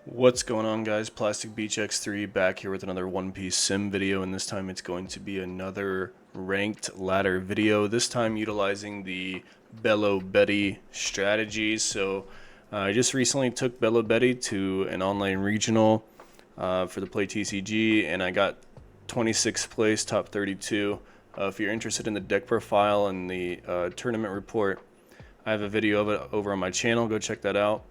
What's going on, guys? Plastic Beach X3 back here with another One Piece sim video, and this time it's going to be another ranked ladder video, this time utilizing the Belo strategy. So I just recently took Belo to an online regional for the Play TCG, and I got 26th place, top 32. If you're interested in the deck profile and the tournament report, I have a video of it over on my channel. Go check that out.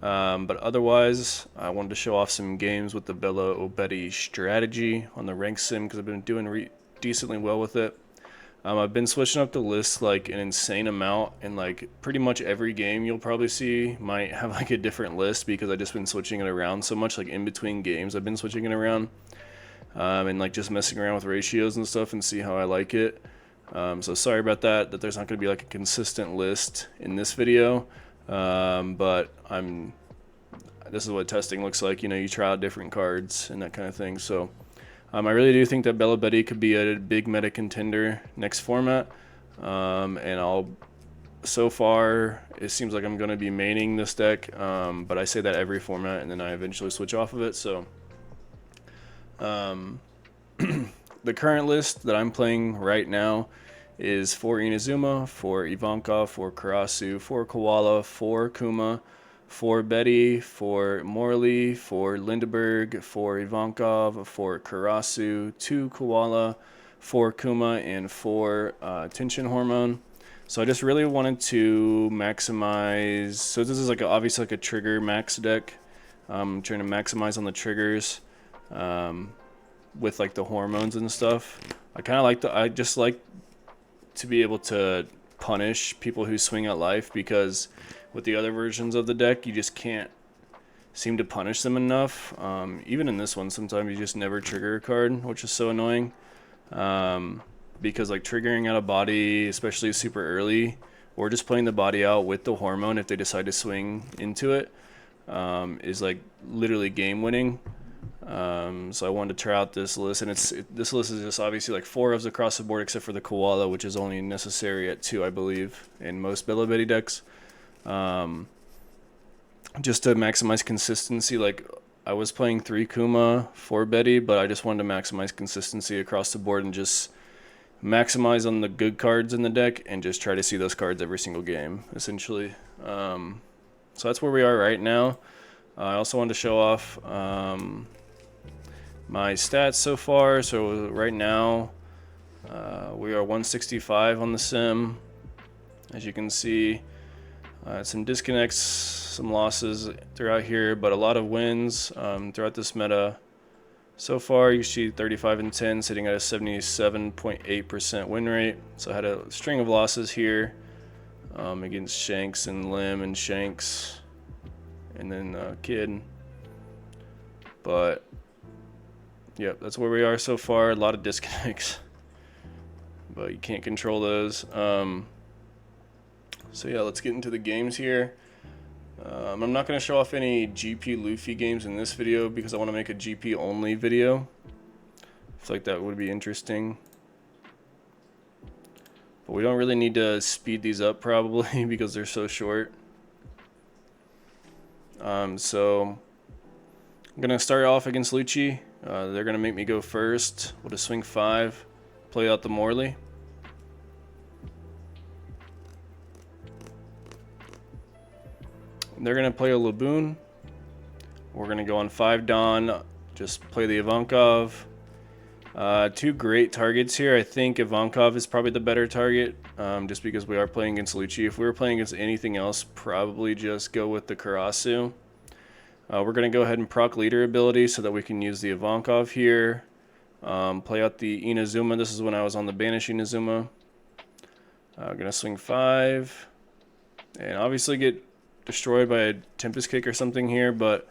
But otherwise, I wanted to show off some games with the Belo strategy on the rank sim because I've been doing decently well with it. I've been switching up the list like an insane amount, and like pretty much every game you'll probably see might have like a different list because I've just been switching it around so much. Like in between games, I've been switching it around and like just messing around with ratios and stuff and see how I like it. So sorry about that there's not going to be like a consistent list in this video. But this is what testing looks like. You know, you try out different cards and that kind of thing. So I really do think that Belo could be a big meta contender next format. So far it seems like I'm going to be maining this deck, but I say that every format and then I eventually switch off of it. So the current list that I'm playing right now is 4 Inazuma, 4 Ivankov, 4 Karasu, 4 Koala, 4 Kuma, 4 Betty, 4 Morley, 4 Lindeberg, 4 Ivankov, 4 Karasu, 2 Koala, 4 Kuma, and 4 Tension Hormone. So I just really wanted to maximize. So this is like obviously like a trigger max deck. I'm trying to maximize on the triggers with like the hormones and stuff. I just like to be able to punish people who swing at life, because with the other versions of the deck you just can't seem to punish them enough. Even in this one sometimes you just never trigger a card, which is so annoying, because like triggering out a body, especially super early, or just playing the body out with the hormone if they decide to swing into it, is like literally game winning. So I wanted to try out this list, and this list is just obviously like 4 ofs across the board except for the Koala, which is only necessary at 2, I believe, in most Belo decks. Just to maximize consistency. Like I was playing 3 Kuma, 4 Betty, but I just wanted to maximize consistency across the board and just maximize on the good cards in the deck and just try to see those cards every single game, essentially. So that's where we are right now. I also wanted to show off my stats so far. So right now we are 165 on the sim, as you can see. Some disconnects, some losses throughout here, but a lot of wins throughout this meta. So far you see 35 and 10, sitting at a 77.8% win rate. So I had a string of losses here against Shanks and Lim and Shanks and then Kid. But yep, that's where we are so far. A lot of disconnects, but you can't control those. So yeah, let's get into the games here. I'm not going to show off any GP Luffy games in this video because I want to make a GP only video. I feel like that would be interesting, but we don't really need to speed these up probably because they're so short. So I'm going to start off against Lucci. They're going to make me go first. We'll just swing 5, play out the Morley. They're going to play a Laboon. We're going to go on 5 Dawn, just play the Ivankov. 2 great targets here. I think Ivankov is probably the better target, just because we are playing against Lucci. If we were playing against anything else, probably just go with the Karasu. We're going to go ahead and proc leader ability so that we can use the Ivankov here. Play out the Inazuma. This is when I was on the banish Inazuma. Going to swing 5. And obviously get destroyed by a Tempest Kick or something here, but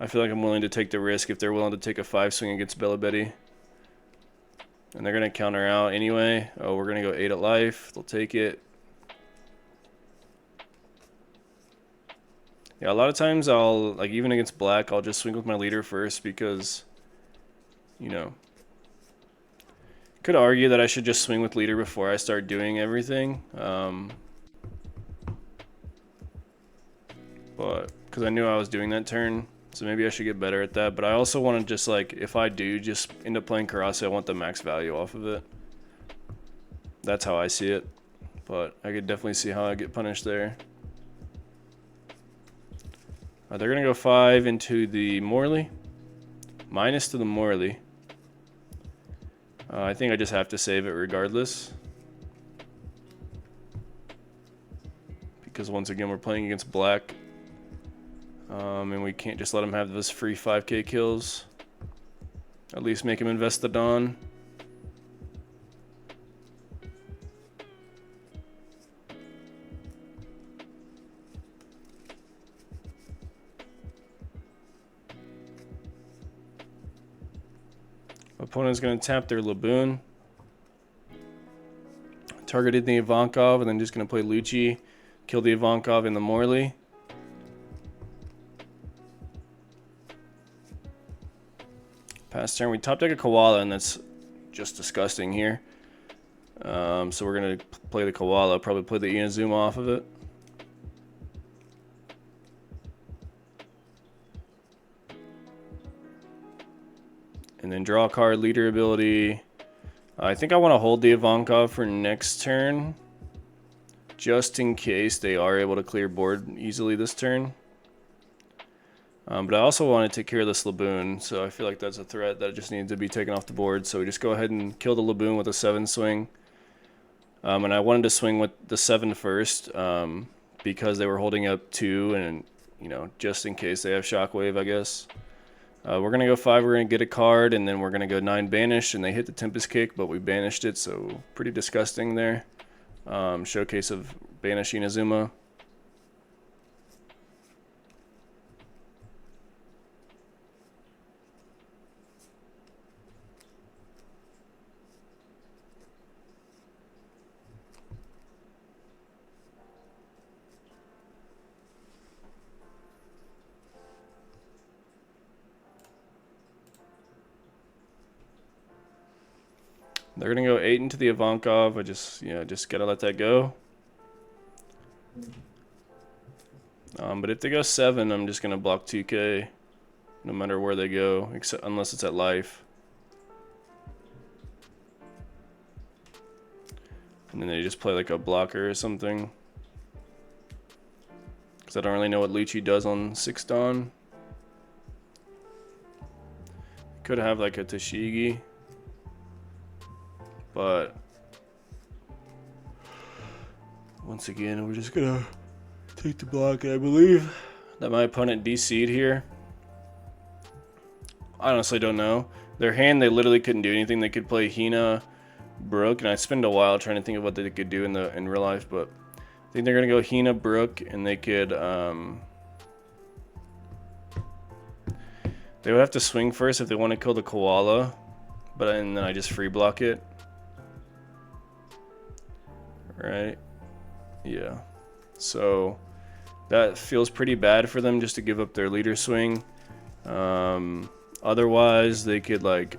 I feel like I'm willing to take the risk if they're willing to take a 5 swing against Belo. And they're going to counter out anyway. Oh, we're going to go 8 at life. They'll take it. Yeah, a lot of times I'll, like even against black, I'll just swing with my leader first because, you know, could argue that I should just swing with leader before I start doing everything. But because I knew I was doing that turn, So maybe I should get better at that. But I also want to just like, if I do just end up playing Karase, I want the max value off of it. That's how I see it. But I could definitely see how I get punished there. They're going to go 5 into the Morley. Minus to the Morley. I think I just have to save it regardless. Because once again, we're playing against black. And we can't just let him have this free 5k kills. At least make him invest the Dawn. Opponent's going to tap their Laboon. Targeted the Ivankov, and then just going to play Lucci. Kill the Ivankov in the Morley. Pass turn. We top deck a Koala, and that's just disgusting here. So we're going to play the Koala. Probably play the Inazuma off of it. And then draw a card, leader ability. I think I want to hold the Ivankov for next turn. Just in case they are able to clear board easily this turn. But I also want to take care of this Laboon, so I feel like that's a threat that just needs to be taken off the board. So we just go ahead and kill the Laboon with a 7 swing. And I wanted to swing with the 7 first because they were holding up 2, and you know, just in case they have Shockwave, I guess. We're going to go 5, we're going to get a card, and then we're going to go 9 banish, and they hit the Tempest Kick, but we banished it, so pretty disgusting there. Showcase of banishing Inazuma. They're gonna go 8 into the Ivankov. I just gotta let that go. But if they go 7, I'm just gonna block 2k, no matter where they go, except unless it's at life. And then they just play like a blocker or something. Because I don't really know what Lucci does on 6 Dawn. Could have like a Tashigi. But once again, we're just gonna take the block. I believe that my opponent DC'd here. I honestly don't know. Their hand, they literally couldn't do anything. They could play Hina, Brook, and I spent a while trying to think of what they could do in real life, but I think they're gonna go Hina, Brook, and they could they would have to swing first if they want to kill the Koala, and then I just free block it. Right? Yeah. So that feels pretty bad for them just to give up their leader swing. Otherwise, they could like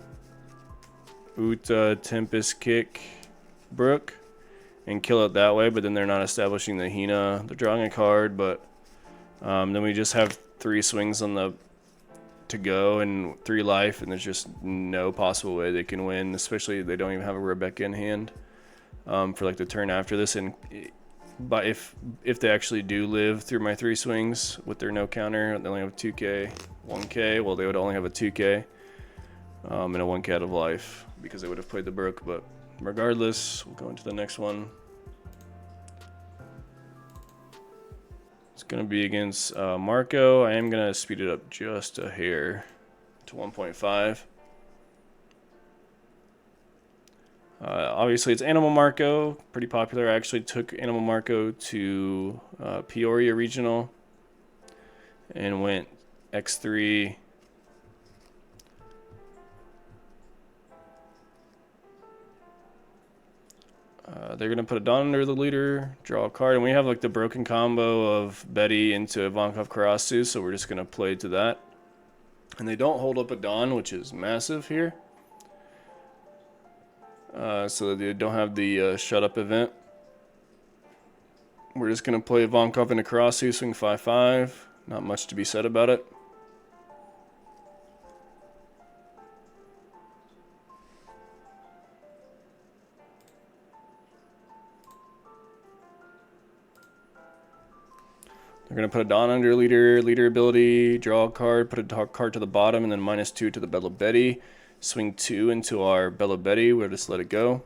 Uta, Tempest Kick, Brook, and kill it that way, but then they're not establishing the Hina. They're drawing a card, but then we just have 3 swings on the to go and 3 life, and there's just no possible way they can win, especially they don't even have a Rebecca in hand. For like the turn after this, and but if they actually do live through my 3 swings with their no counter, they only have 2k, 1k. Well, they would only have a 2k and a 1k out of life because they would have played the Brook. But regardless, we'll go into the next one. It's gonna be against Marco. I am gonna speed it up just a hair to 1.5. Obviously, it's Animal Marco, pretty popular. I actually took Animal Marco to Peoria Regional and went X3. They're going to put a Dawn under the leader, draw a card, and we have like the broken combo of Betty into Ivankov Karasu, so we're just going to play to that. And they don't hold up a Dawn, which is massive here. So they don't have the shut up event. We're just going to play Ivankov into Karasu, swing 5-5. Not much to be said about it. gonna put a Dawn under leader ability, draw a card, put a card to the bottom, and then -2 to the Belo Betty. Swing 2 into our Belo Betty. We'll just let it go.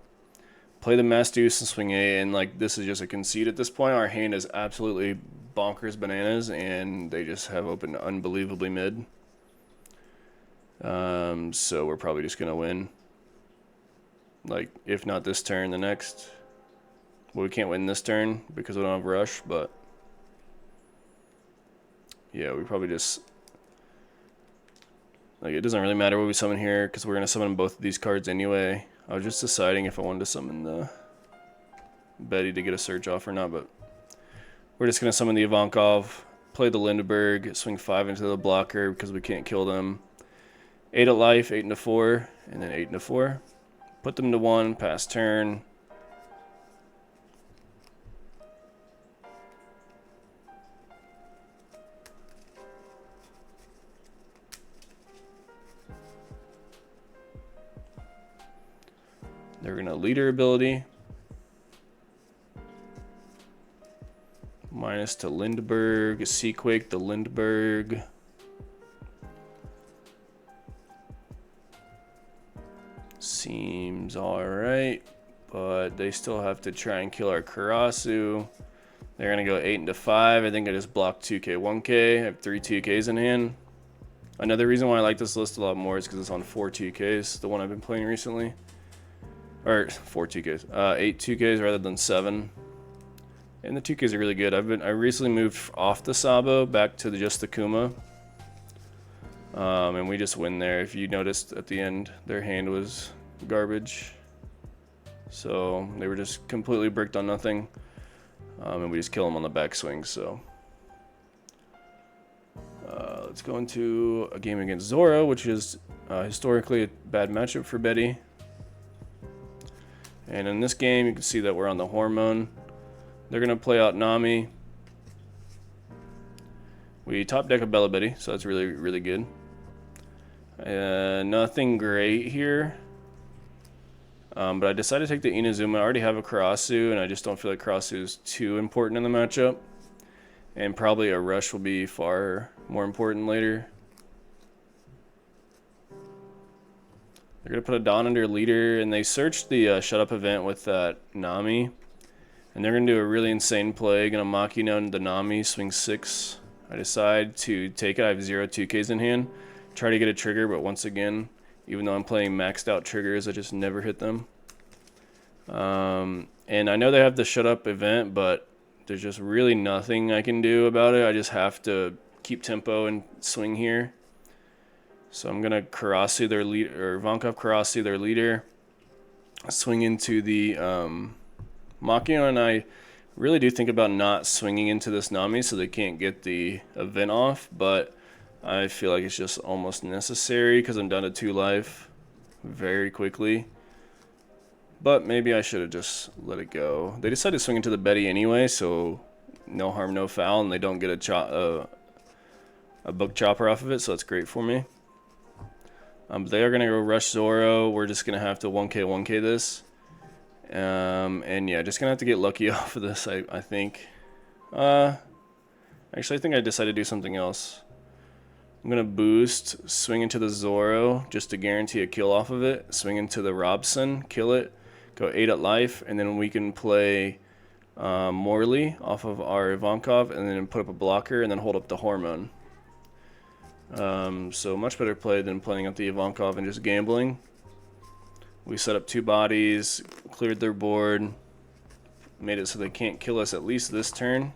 Play the Mass Deuce and swing 8, and like this is just a concede at this point. Our hand is absolutely bonkers bananas, and they just have opened unbelievably mid. So we're probably just gonna win. Like, if not this turn, the next. Well, we can't win this turn because we don't have rush, but yeah, we probably just, like, it doesn't really matter what we summon here because we're gonna summon both of these cards anyway. I was just deciding if I wanted to summon the Betty to get a search off or not, but we're just gonna summon the Ivankov, play the Lindbergh, swing 5 into the blocker because we can't kill them. 8 at life, 8 into 4, and then 8 into 4. Put them to 1, pass turn. They're gonna leader ability. Minus to Lindbergh, Seaquake, the Lindbergh. Seems alright, but they still have to try and kill our Karasu. They're gonna go 8 into 5. I think I just blocked 2k, 1k. I have 3 2ks in hand. Another reason why I like this list a lot more is because it's on 4 2ks, the one I've been playing recently. Or 4 2ks, 8 2ks rather than 7. And the 2ks are really good. I recently moved off the Sabo back to just the Kuma. And we just win there. If you noticed at the end, their hand was garbage. So they were just completely bricked on nothing. And we just kill them on the backswing. So let's go into a game against Zoro, which is historically a bad matchup for Betty. And in this game, you can see that we're on the Hormone. They're going to play out Nami. We top deck a Belo Betty, so that's really, really good. Nothing great here. But I decided to take the Inazuma. I already have a Karasu, and I just don't feel like Karasu is too important in the matchup. And probably a rush will be far more important later. They're going to put a Dawn under leader, and they searched the Shut Up event with that Nami. And they're going to do a really insane play. Going to Machina the Nami, swing 6. I decide to take it. I have 0 2Ks in hand. Try to get a trigger, but once again, even though I'm playing maxed out triggers, I just never hit them. And I know they have the Shut Up event, but there's just really nothing I can do about it. I just have to keep tempo and swing here. So I'm going to Karasu their leader, or Ivankov Karasu their leader. Swing into the Machina, and I really do think about not swinging into this Nami so they can't get the event off, but I feel like it's just almost necessary because I'm down to 2 life very quickly. But maybe I should have just let it go. They decided to swing into the Betty anyway, so no harm, no foul, and they don't get a book chopper off of it, so that's great for me. They are going to go rush Zoro. We're just going to have to 1k 1k this. And yeah, just going to have to get lucky off of this, I think. Actually, I think I decided to do something else. I'm going to boost, swing into the Zoro just to guarantee a kill off of it. Swing into the Robson, kill it, go 8 at life, and then we can play Morley off of our Ivankov, and then put up a blocker, and then hold up the Hormone. So much better play than playing up the Ivankov and just gambling. We set up 2 bodies, cleared their board, made it so they can't kill us at least this turn.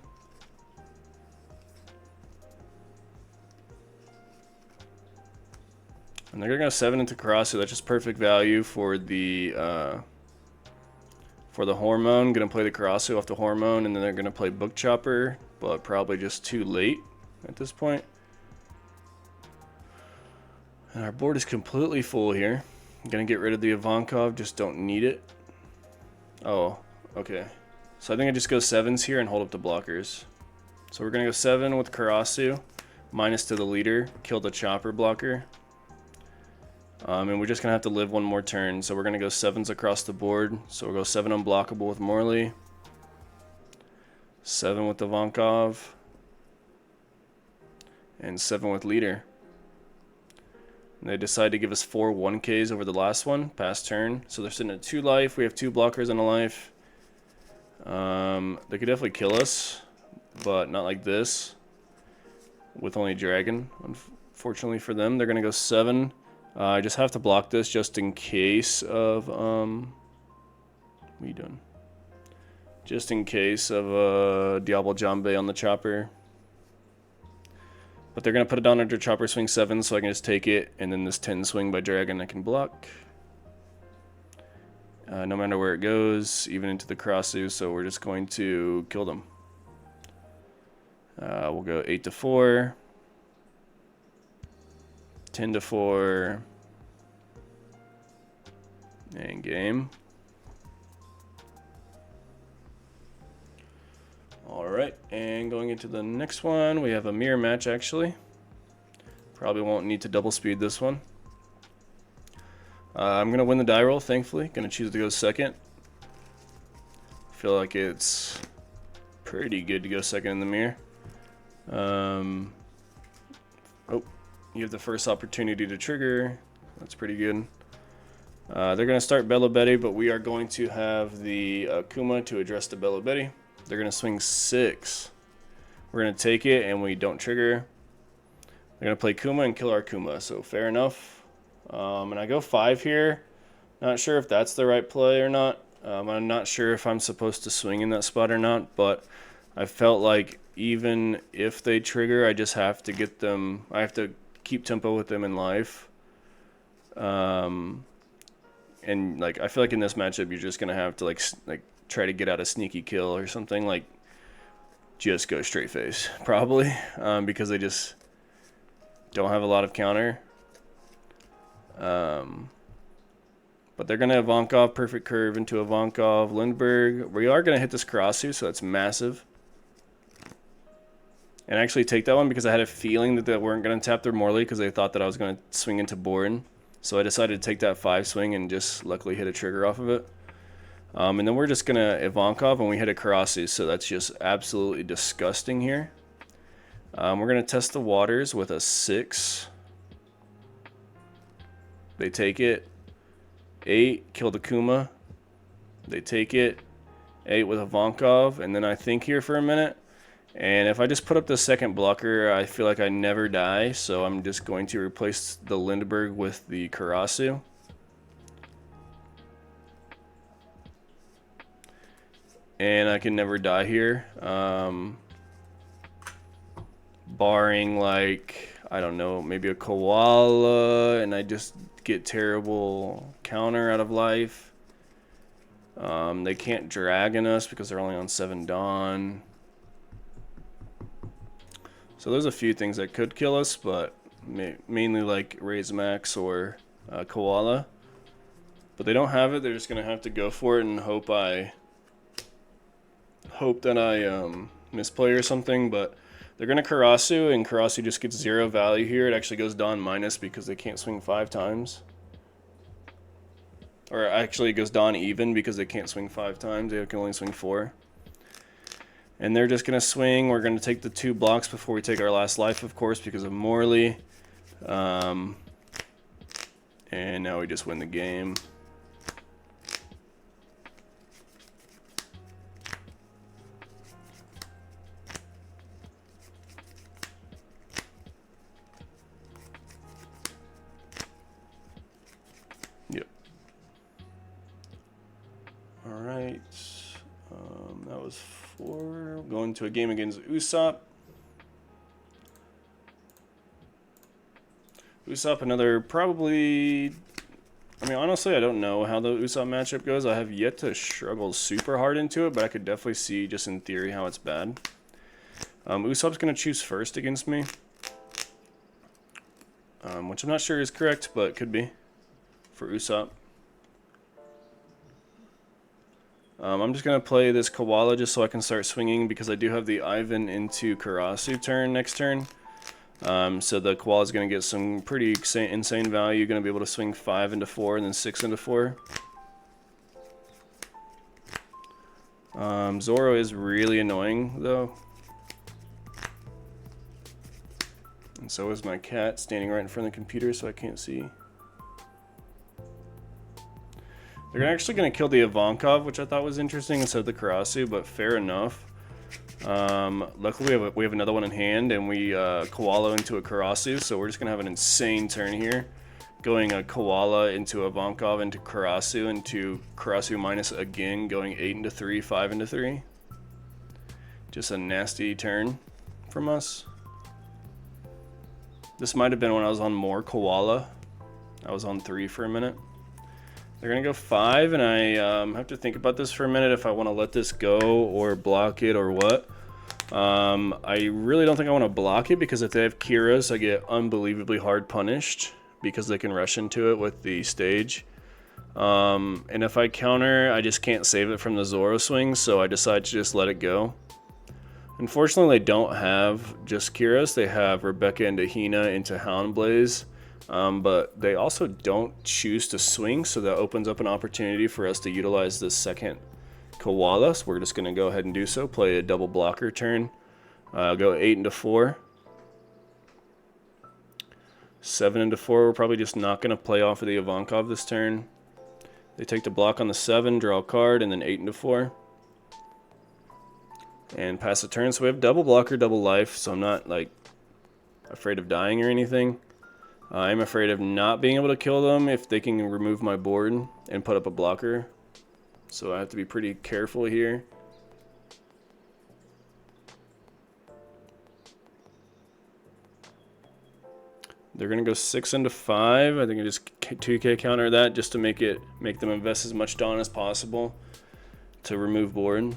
And they're going to go 7 into Karasu. That's just perfect value for the Hormone. Going to play the Karasu off the Hormone, and then they're going to play Book Chopper, but probably just too late at this point. And our board is completely full here. I'm going to get rid of the Ivankov, just don't need it. Oh, okay. So I think I just go 7s here and hold up the blockers. So we're going to go 7 with Karasu, minus to the leader, kill the chopper blocker. And we're just going to have to live one more turn. So we're going to go 7s across the board. So we'll go 7 unblockable with Morley. 7 with Ivankov. and 7 with leader. And they decide to give us 4 1Ks over the last one, past turn. So they're sitting at 2 life. We have 2 blockers and a life. They could definitely kill us, but not like this. With only dragon, unfortunately for them. They're going to go 7. I just have to block this just in case of, what are you doing? Just in case of Diablo Jambe on the chopper. But they're going to put it down under chopper swing 7, so I can just take it, and then this 10 swing by dragon I can block. No matter where it goes, even into the crossu, so we're just going to kill them. We'll go 8 to 4, 10 to 4, and game. Alright, and going into the next one, we have a mirror match actually. Probably won't need to double speed this one. I'm going to win the die roll, thankfully. Going to choose to go second. Feel like it's pretty good to go second in the mirror. Oh, you have the first opportunity to trigger. That's pretty good. They're going to start Belo Betty, but we are going to have the Kuma to address the Belo Betty. They're going to swing 6. We're going to take it, and we don't trigger. They're going to play Kuma and kill our Kuma, so fair enough. And I go 5 here. Not sure if that's the right play or not. I'm not sure if I'm supposed to swing in that spot or not, but I felt like even if they trigger, I just have to get them, I have to keep tempo with them in life. And like, I feel like in this matchup, you're just going to have to like try to get out a sneaky kill or something, like just go straight face probably, because they just don't have a lot of counter. But they're going to Ivankov perfect curve into Ivankov Lindbergh. We are going to hit this crossu, so that's massive. And actually take that one because I had a feeling that they weren't going to tap their Morley because they thought that I was going to swing into Bourne. So I decided to take that 5 swing and just luckily hit a trigger off of it. And then we're just going to Ivankov and we hit a Karasi, so that's just absolutely disgusting here. We're going to test the waters with a 6. They take it. 8, kill the Kuma. They take it. 8 with Ivankov, and then I think here for a minute. And if I just put up the second blocker, I feel like I never die, so I'm just going to replace the Lindbergh with the Karasu. And I can never die here. Barring, like, I don't know, maybe a Koala, and I just get terrible counter out of life. They can't dragon us because they're only on 7 Dawn. So there's a few things that could kill us, but mainly like Raise Max or Koala. But they don't have it, they're just going to have to go for it and hope that I misplay or something. But they're going to Karasu, and Karasu just gets 0 value here. It actually goes Dawn minus because they can't swing 5 times. Or actually it goes Dawn even because they can't swing 5 times, they can only swing 4. And they're just going to swing. We're going to take the 2 blocks before we take our last life, of course, because of Morley. And now we just win the game. Yep. All right. That was 4. Going to a game against Usopp. Usopp, another probably... I mean, honestly, I don't know how the Usopp matchup goes. I have yet to struggle super hard into it, but I could definitely see, just in theory, how it's bad. Usopp's going to choose first against me. Which I'm not sure is correct, but could be for Usopp. I'm just going to play this Koala just so I can start swinging because I do have the Ivan into Karasu turn next turn. So the Koala is going to get some pretty insane value. Going to be able to swing 5 into 4 and then 6 into 4. Zoro is really annoying though. And so is my cat standing right in front of the computer, so I can't see. They're actually going to kill the Ivankov, which I thought was interesting, instead of the Karasu, but fair enough. Luckily we have another one in hand, and we Koala into a Karasu, so we're just going to have an insane turn here. Going a Koala into Ivankov into Karasu minus again, going 8 into 3, 5 into 3. Just a nasty turn from us. This might have been when I was on more Koala. I was on 3 for a minute. They're going to go 5, and I have to think about this for a minute if I want to let this go or block it or what. I really don't think I want to block it, because if they have Kiras, I get unbelievably hard punished because they can rush into it with the stage. And if I counter, I just can't save it from the Zoro swing, so I decide to just let it go. Unfortunately, they don't have just Kiras. They have Rebecca and Hina into Houndblaze. But they also don't choose to swing, so that opens up an opportunity for us to utilize this second Koala. So we're just going to go ahead and do so. Play a double blocker turn. Go 8 into 4. 7 into 4. We're probably just not going to play off of the Ivankov this turn. They take the block on the 7, draw a card, and then 8 into 4. And pass the turn. So we have double blocker, double life, so I'm not like afraid of dying or anything. I'm afraid of not being able to kill them if they can remove my board and put up a blocker. So I have to be pretty careful here. They're going to go 6 into 5. I think I just 2k counter that just to make them invest as much Dawn as possible to remove board.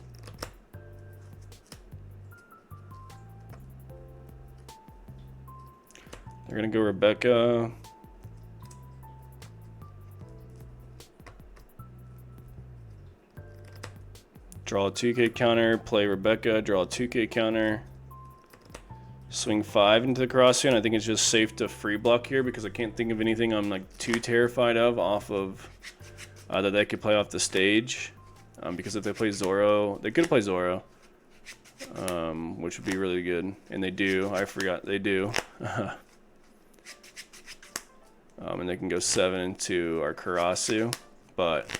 They're going to go Rebecca. Draw a 2k counter, play Rebecca, draw a 2k counter. Swing 5 into the Karasu, and I think it's just safe to free block here because I can't think of anything I'm like too terrified of off of that they could play off the stage. Because if they play Zoro, they could play Zoro, which would be really good. And they do. I forgot they do. And they can go 7 into our Karasu, but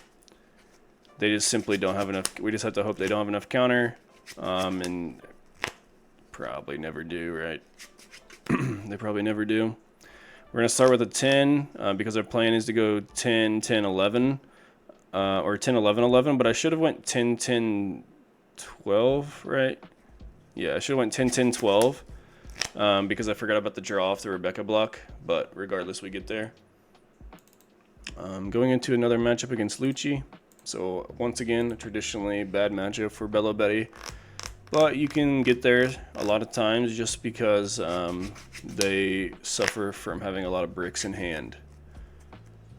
they just simply don't have enough. We just have to hope they don't have enough counter, and probably never do, right? They probably never do. We're going to start with a 10 because our plan is to go 10, 10, 11, or 10, 11, 11, but I should have went 10, 10, 12, right? Yeah, I should have went 10, 10, 12. Because I forgot about the draw off the Rebecca block, but regardless, we get there. Going into another matchup against Lucci. So once again, a traditionally bad matchup for Belo Betty, but you can get there a lot of times just because they suffer from having a lot of bricks in hand.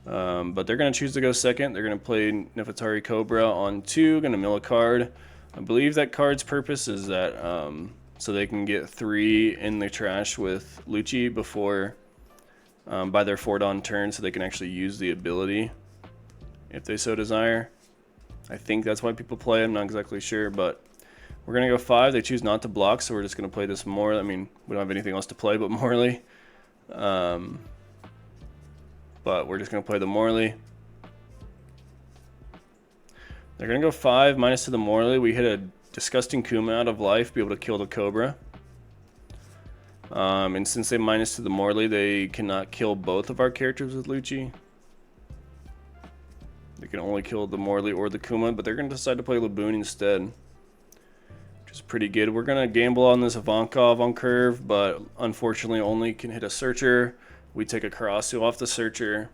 But they're going to choose to go second. They're going to play Nefertari Cobra on 2, going to mill a card. I believe that card's purpose is that so they can get 3 in the trash with Lucci before by their 4-Dawn turn, so they can actually use the ability if they so desire. I think that's why people play. I'm not exactly sure, but we're going to go 5. They choose not to block, so we're just going to play this more. I mean, we don't have anything else to play but Morley. But we're just going to play the Morley. They're going to go 5 minus to the Morley. We hit a disgusting Kuma out of life, be able to kill the Cobra. And since they minus to the Morley, they cannot kill both of our characters with Lucci. They can only kill the Morley or the Kuma, but they're going to decide to play Laboon instead, which is pretty good. We're going to gamble on this Ivankov on curve, but unfortunately only can hit a Searcher. We take a Karasu off the Searcher.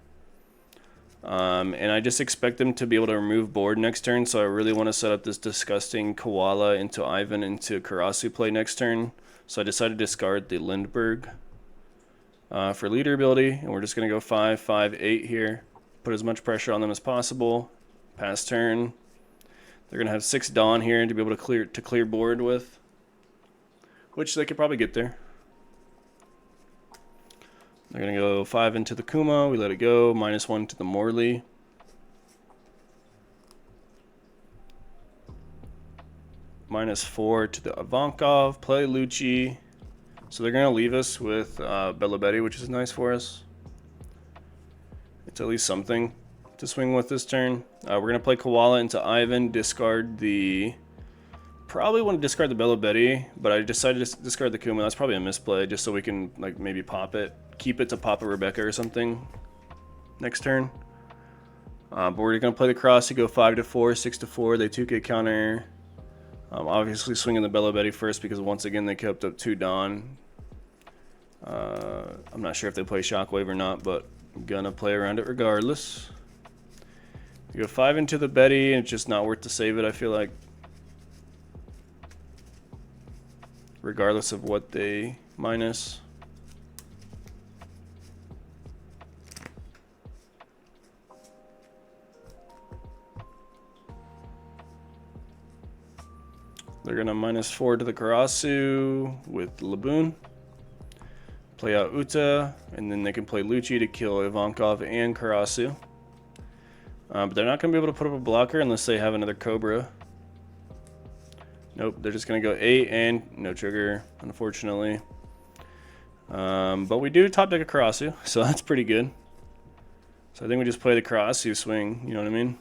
And I just expect them to be able to remove board next turn, so I really want to set up this disgusting Koala into Ivan into Karasu play next turn. So I decided to discard the Lindbergh for leader ability, and we're just going to go 5, 5, 8 here. Put as much pressure on them as possible. Pass turn. They're going to have 6 Dawn here to be able to clear board with, which they could probably get there. They're going to go 5 into the Kuma. We let it go. -1 to the Morley. -4 to the Ivankov. Play Lucci. So they're going to leave us with Belo, which is nice for us. It's at least something to swing with this turn. We're going to play Koala into Ivan, discard the... Probably want to discard the Belo, but I decided to discard the Kuma. That's probably a misplay, just so we can like maybe pop it. Keep it to pop a Rebecca or something next turn. But we're going to play the cross to go 5 to 4, 6 to 4. They 2K counter. Obviously swinging the Belo first because once again they kept up 2 Dawn. I'm not sure if they play Shockwave or not, but I'm gonna play around it regardless. You go 5 into the Betty, and it's just not worth to save it, I feel like. Regardless of what they minus. They're gonna -4 to the Karasu with Laboon. Play out Uta, and then they can play Lucci to kill Ivankov and Karasu. But they're not gonna be able to put up a blocker unless they have another Cobra. Nope, they're just gonna go 8 and no trigger, unfortunately. But we do top deck a Karasu, so that's pretty good. So I think we just play the Karasu swing, you know what I mean?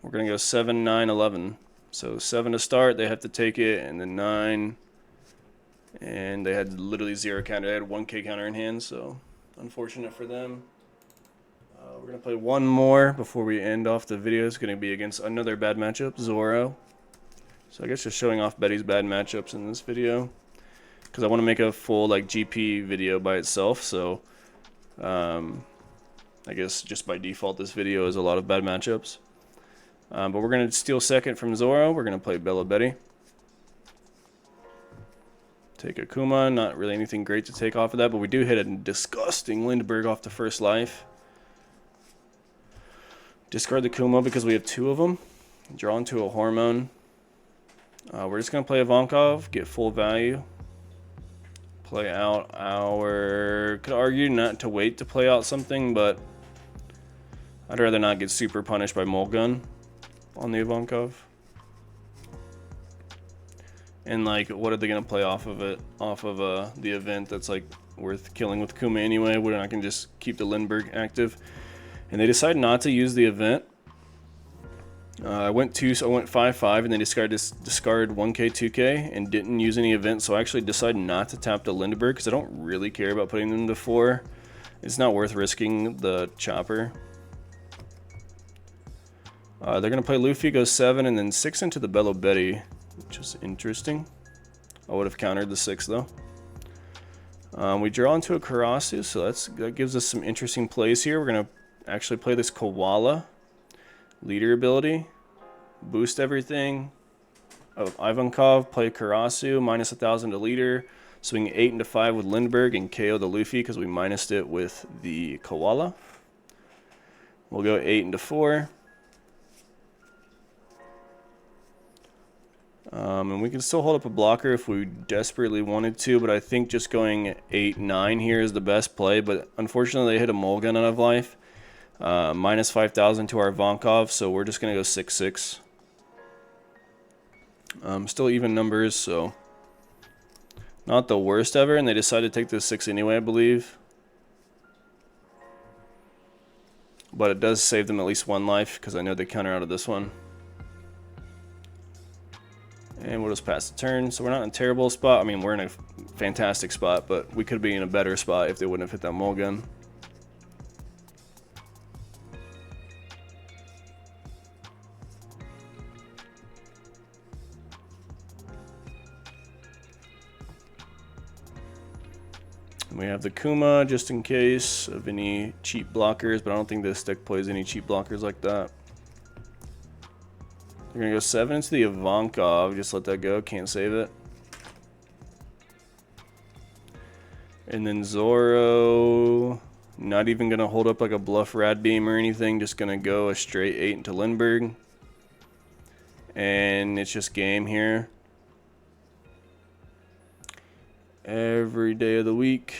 We're going to go 7, 9, 11. So 7 to start, they have to take it, and then 9. And they had literally 0 counter. They had 1K counter in hand, so unfortunate for them. We're going to play one more before we end off the video. It's going to be against another bad matchup, Zoro. So I guess just showing off Betty's bad matchups in this video. Because I want to make a full like GP video by itself, so I guess just by default this video is a lot of bad matchups. But we're going to steal second from Zoro. We're going to play Belo. Take a Kuma. Not really anything great to take off of that, but we do hit a disgusting Lindbergh off the first life. Discard the Kuma because we have 2 of them. Draw into a Hormone. We're just going to play Ivankov, get full value. Play out our... Could argue not to wait to play out something, but I'd rather not get super punished by Mulgun on the Ivankov. And like, what are they gonna play off of it? Off of the event that's like worth killing with Kuma anyway? We're not gonna just keep the Lindbergh active. And they decided not to use the event. I went 5-5, and they decided to discard 1K, 2K, and didn't use any event. So I actually decided not to tap the Lindbergh because I don't really care about putting them to 4. It's not worth risking the chopper. They're going to play Luffy, go 7, and then 6 into the Belo, which is interesting. I would have countered the 6, though. We draw into a Karasu, so that gives us some interesting plays here. We're going to actually play this Koala. Leader ability. Boost everything. Ivankov, play Karasu, -1,000 to leader. Swing 8 into 5 with Lindbergh and KO the Luffy because we minused it with the Koala. We'll go 8 into 4. And we can still hold up a blocker if we desperately wanted to, but I think just going 8-9 here is the best play. But unfortunately, they hit a Mulgun out of life. -5,000 to our Ivankov, so we're just going to go 6-6. Still even numbers, so not the worst ever, and they decided to take this 6 anyway, I believe. But it does save them at least 1 life, because I know they counter out of this one. And we'll just pass the turn. So we're not in a terrible spot. I mean, we're in a fantastic spot, but we could be in a better spot if they wouldn't have hit that Mulgun. We have the Kuma just in case of any cheap blockers, but I don't think this deck plays any cheap blockers like that. They're going to go 7 into the Ivankov. Just let that go. Can't save it. And then Zoro, not even going to hold up like a bluff Rad Beam or anything. Just going to go a straight 8 into Lindbergh. And it's just game here. Every day of the week.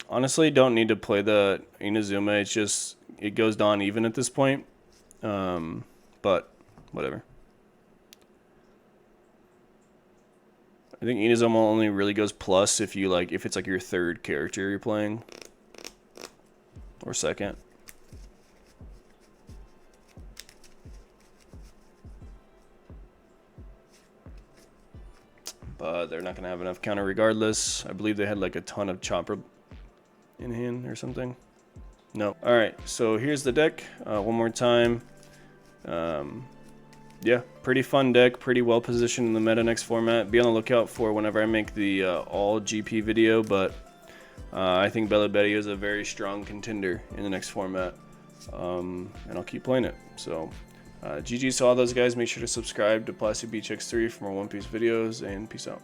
Honestly, don't need to play the Inazuma. It's just, it goes down even at this point. But whatever. I think Inazuma only really goes plus if you if it's like your third character you're playing. Or second. But they're not going to have enough counter regardless. I believe they had like a ton of Chopper in hand or something. No. Alright, so here's the deck. One more time. Yeah, pretty fun deck. Pretty well positioned in the Meta Next format. Be on the lookout for whenever I make the all GP video. But I think Belo is a very strong contender in the next format. And I'll keep playing it. So GG to all those guys. Make sure to subscribe to Plastic Beach X3 for more One Piece videos, and peace out.